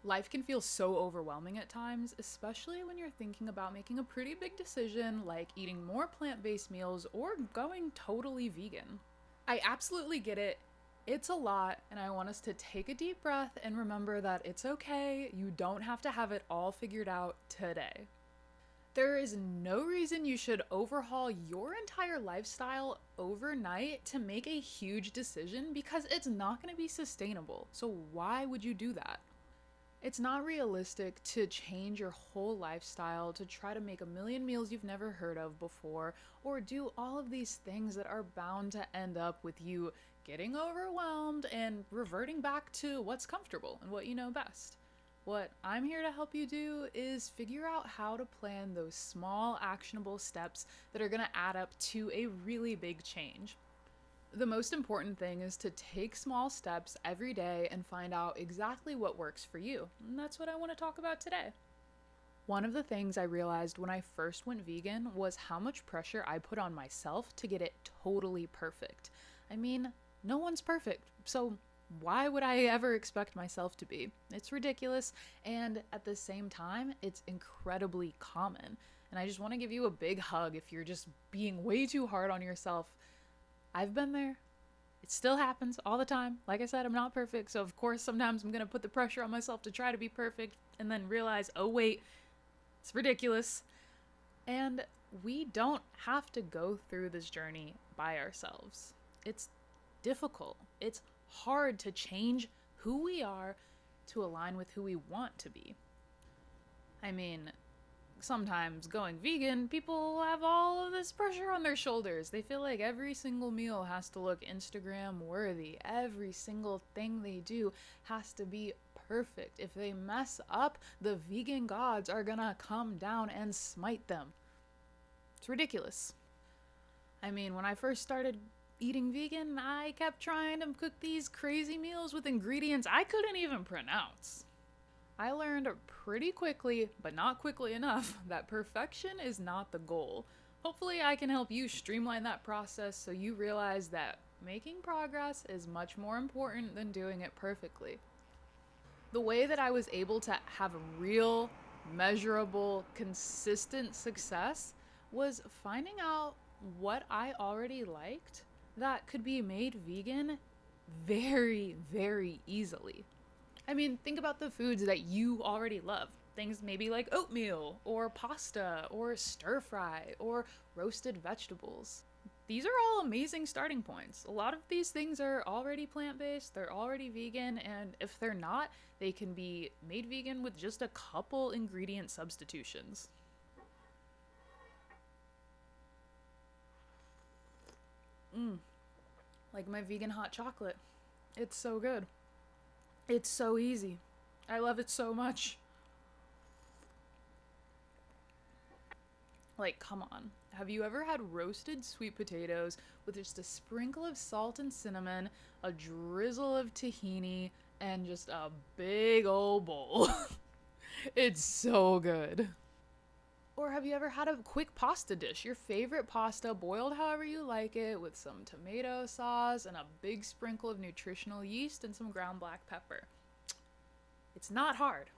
Life can feel so overwhelming at times, especially when you're thinking about making a pretty big decision like eating more plant based meals or going totally vegan. I absolutely get it. It's a lot, and I want us to take a deep breath and remember that it's okay. You don't have to have it all figured out today. There is no reason you should overhaul your entire lifestyle overnight to make a huge decision because it's not going to be sustainable. So, why would you do that? It's not realistic to change your whole lifestyle to try to make a million meals you've never heard of before, or do all of these things that are bound to end up with you getting overwhelmed and reverting back to what's comfortable and what you know best. What I'm here to help you do is figure out how to plan those small, actionable steps that are going to add up to a really big change. The most important thing is to take small steps every day and find out exactly what works for you. And that's what I want to talk about today. One of the things I realized when I first went vegan was how much pressure I put on myself to get it totally perfect. I mean, no one's perfect, so why would I ever expect myself to be? It's ridiculous, and at the same time, it's incredibly common. And I just want to give you a big hug if you're just being way too hard on yourself. I've been there. It still happens all the time. Like I said, I'm not perfect, so of course sometimes I'm going to put the pressure on myself to try to be perfect and then realize, oh wait, it's ridiculous. And we don't have to go through this journey by ourselves. It's difficult. It's hard to change who we are to align with who we want to be. I mean, sometimes going vegan, people have all of this pressure on their shoulders. They feel like every single meal has to look Instagram worthy. Every single thing they do has to be perfect. If they mess up, the vegan gods are gonna come down and smite them. It's ridiculous. I mean, when I first started eating vegan, I kept trying to cook these crazy meals with ingredients I couldn't even pronounce. I learned pretty quickly, but not quickly enough, that perfection is not the goal. Hopefully, I can help you streamline that process so you realize that making progress is much more important than doing it perfectly. The way that I was able to have real, measurable, consistent success was finding out what I already liked that could be made vegan very, very easily. I mean, think about the foods that you already love. Things maybe like oatmeal, or pasta, or stir fry, or roasted vegetables. These are all amazing starting points. A lot of these things are already plant-based, they're already vegan, and if they're not, they can be made vegan with just a couple ingredient substitutions. Like my vegan hot chocolate. It's so good. It's so easy. I love it so much. Like, come on. Have you ever had roasted sweet potatoes with just a sprinkle of salt and cinnamon, a drizzle of tahini, and just a big old bowl? It's so good. Or have you ever had a quick pasta dish? Your favorite pasta, boiled however you like it, with some tomato sauce and a big sprinkle of nutritional yeast and some ground black pepper. It's not hard.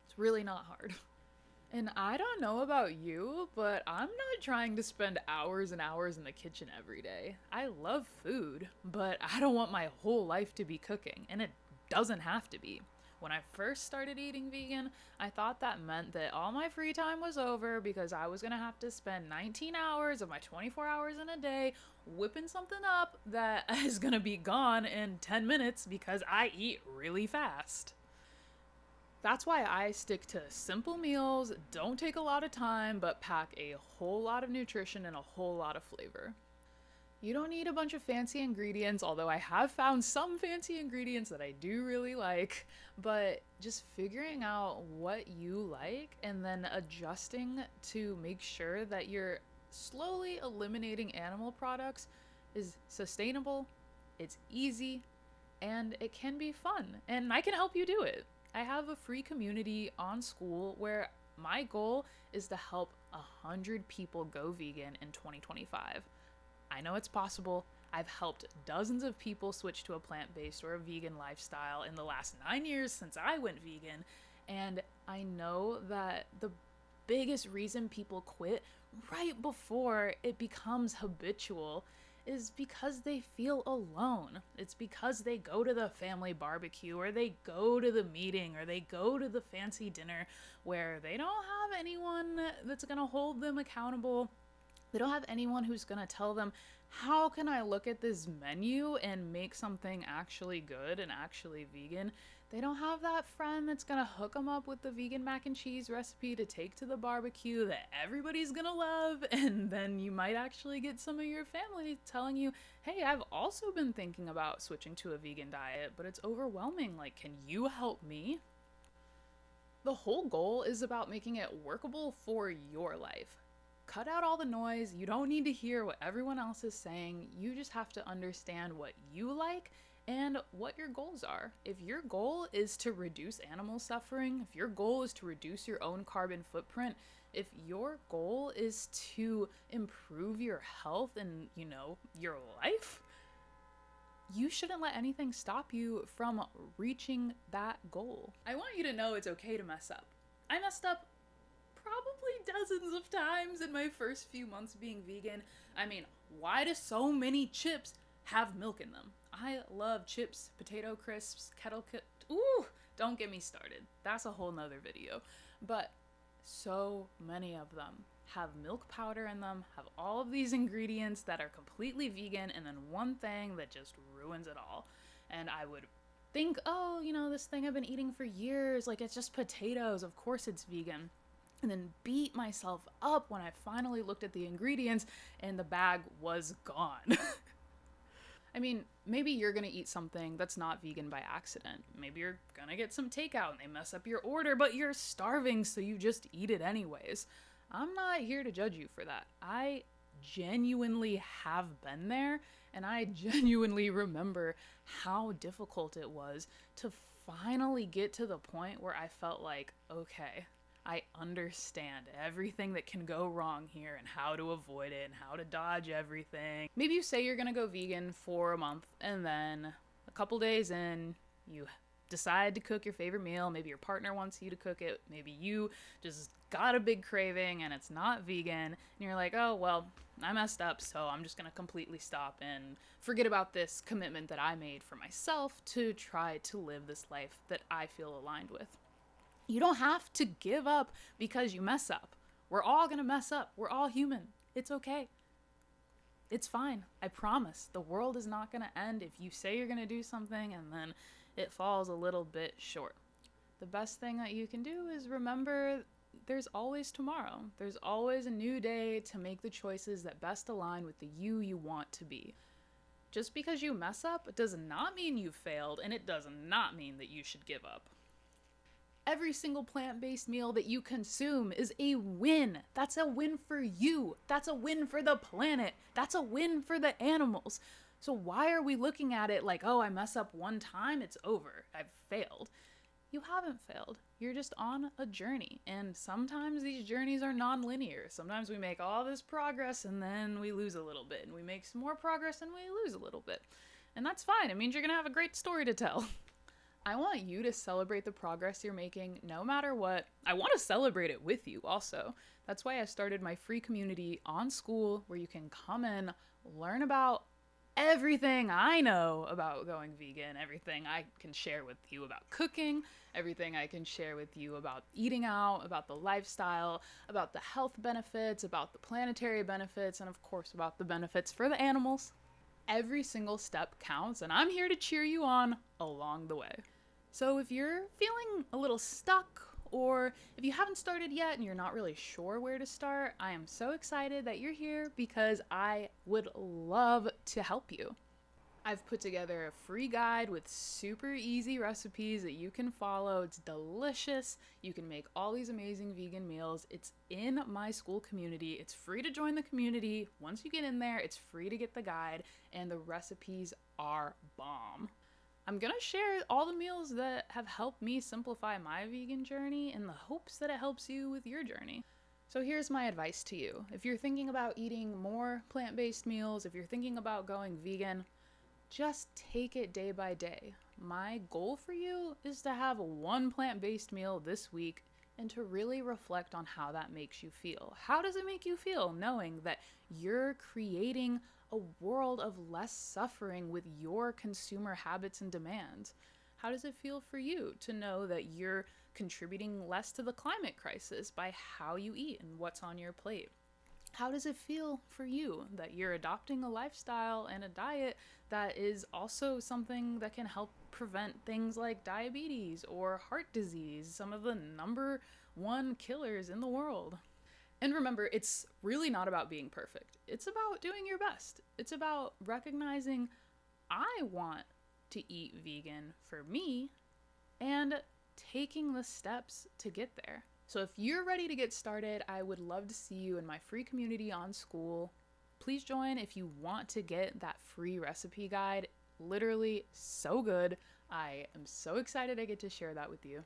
It's really not hard. And I don't know about you, but I'm not trying to spend hours and hours in the kitchen every day. I love food, but I don't want my whole life to be cooking, and it doesn't have to be. When I first started eating vegan, I thought that meant that all my free time was over because I was gonna have to spend 19 hours of my 24 hours in a day whipping something up that is gonna be gone in 10 minutes because I eat really fast. That's why I stick to simple meals, don't take a lot of time, but pack a whole lot of nutrition and a whole lot of flavor. You don't need a bunch of fancy ingredients, although I have found some fancy ingredients that I do really like, but just figuring out what you like and then adjusting to make sure that you're slowly eliminating animal products is sustainable, it's easy, and it can be fun, and I can help you do it. I have a free community on School where my goal is to help 100 people go vegan in 2025. I know it's possible. I've helped dozens of people switch to a plant-based or a vegan lifestyle in the last 9 years since I went vegan. And I know that the biggest reason people quit right before it becomes habitual is because they feel alone. It's because they go to the family barbecue, or they go to the meeting, or they go to the fancy dinner where they don't have anyone that's gonna hold them accountable. They don't have anyone who's gonna tell them, how can I look at this menu and make something actually good and actually vegan? They don't have that friend that's gonna hook them up with the vegan mac and cheese recipe to take to the barbecue that everybody's gonna love. And then you might actually get some of your family telling you, hey, I've also been thinking about switching to a vegan diet, but it's overwhelming. Like, can you help me? The whole goal is about making it workable for your life. Cut out all the noise. You don't need to hear what everyone else is saying. You just have to understand what you like and what your goals are. If your goal is to reduce animal suffering, if your goal is to reduce your own carbon footprint, if your goal is to improve your health and, your life, you shouldn't let anything stop you from reaching that goal. I want you to know it's okay to mess up. I messed up probably dozens of times in my first few months being vegan. I mean, why do so many chips have milk in them? I love chips, potato crisps, ooh, don't get me started. That's a whole nother video. But so many of them have milk powder in them, have all of these ingredients that are completely vegan, and then one thing that just ruins it all. And I would think, oh, this thing I've been eating for years, like, it's just potatoes, of course it's vegan. And then beat myself up when I finally looked at the ingredients and the bag was gone. I mean, maybe you're gonna eat something that's not vegan by accident. Maybe you're gonna get some takeout and they mess up your order, but you're starving, so you just eat it anyways. I'm not here to judge you for that. I genuinely have been there, and I genuinely remember how difficult it was to finally get to the point where I felt like, okay, I understand everything that can go wrong here and how to avoid it and how to dodge everything. Maybe you say you're gonna go vegan for a month, and then a couple days in, you decide to cook your favorite meal. Maybe your partner wants you to cook it. Maybe you just got a big craving and it's not vegan, and you're like, oh, well, I messed up, so I'm just gonna completely stop and forget about this commitment that I made for myself to try to live this life that I feel aligned with. You don't have to give up because you mess up. We're all gonna mess up. We're all human. It's okay. It's fine. I promise. The world is not gonna end if you say you're gonna do something and then it falls a little bit short. The best thing that you can do is remember there's always tomorrow. There's always a new day to make the choices that best align with the you want to be. Just because you mess up does not mean you failed, and it does not mean that you should give up. Every single plant-based meal that you consume is a win. That's a win for you. That's a win for the planet. That's a win for the animals. So why are we looking at it like, oh, I mess up one time, it's over, I've failed? You haven't failed. You're just on a journey. And sometimes these journeys are non-linear. Sometimes we make all this progress and then we lose a little bit. And we make some more progress and we lose a little bit. And that's fine. It means you're gonna have a great story to tell. I want you to celebrate the progress you're making no matter what. I want to celebrate it with you also. That's why I started my free community on School, where you can come in, learn about everything I know about going vegan, everything I can share with you about cooking, everything I can share with you about eating out, about the lifestyle, about the health benefits, about the planetary benefits, and of course about the benefits for the animals. Every single step counts, and I'm here to cheer you on along the way. So if you're feeling a little stuck, or if you haven't started yet and you're not really sure where to start, I am so excited that you're here because I would love to help you. I've put together a free guide with super easy recipes that you can follow. It's delicious. You can make all these amazing vegan meals. It's in my School community. It's free to join the community. Once you get in there, it's free to get the guide, and the recipes are bomb. I'm gonna share all the meals that have helped me simplify my vegan journey in the hopes that it helps you with your journey. So here's my advice to you. If you're thinking about eating more plant-based meals, if you're thinking about going vegan, just take it day by day. My goal for you is to have one plant-based meal this week and to really reflect on how that makes you feel. How does it make you feel knowing that you're creating a world of less suffering with your consumer habits and demands? How does it feel for you to know that you're contributing less to the climate crisis by how you eat and what's on your plate? How does it feel for you that you're adopting a lifestyle and a diet that is also something that can help prevent things like diabetes or heart disease, some of the number one killers in the world? And remember, it's really not about being perfect. It's about doing your best. It's about recognizing I want to eat vegan for me and taking the steps to get there. So if you're ready to get started, I would love to see you in my free community on School. Please join if you want to get that free recipe guide. Literally so good. I am so excited I get to share that with you.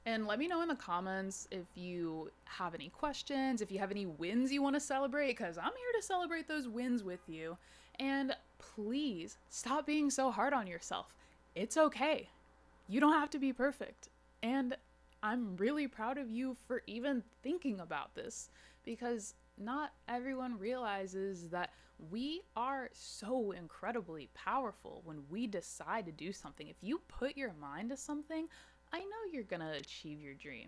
And let me know in the comments if you have any questions, if you have any wins you want to celebrate, because I'm here to celebrate those wins with you. And please stop being so hard on yourself. It's okay. You don't have to be perfect. And I'm really proud of you for even thinking about this, because not everyone realizes that we are so incredibly powerful when we decide to do something. If you put your mind to something, I know you're gonna achieve your dream.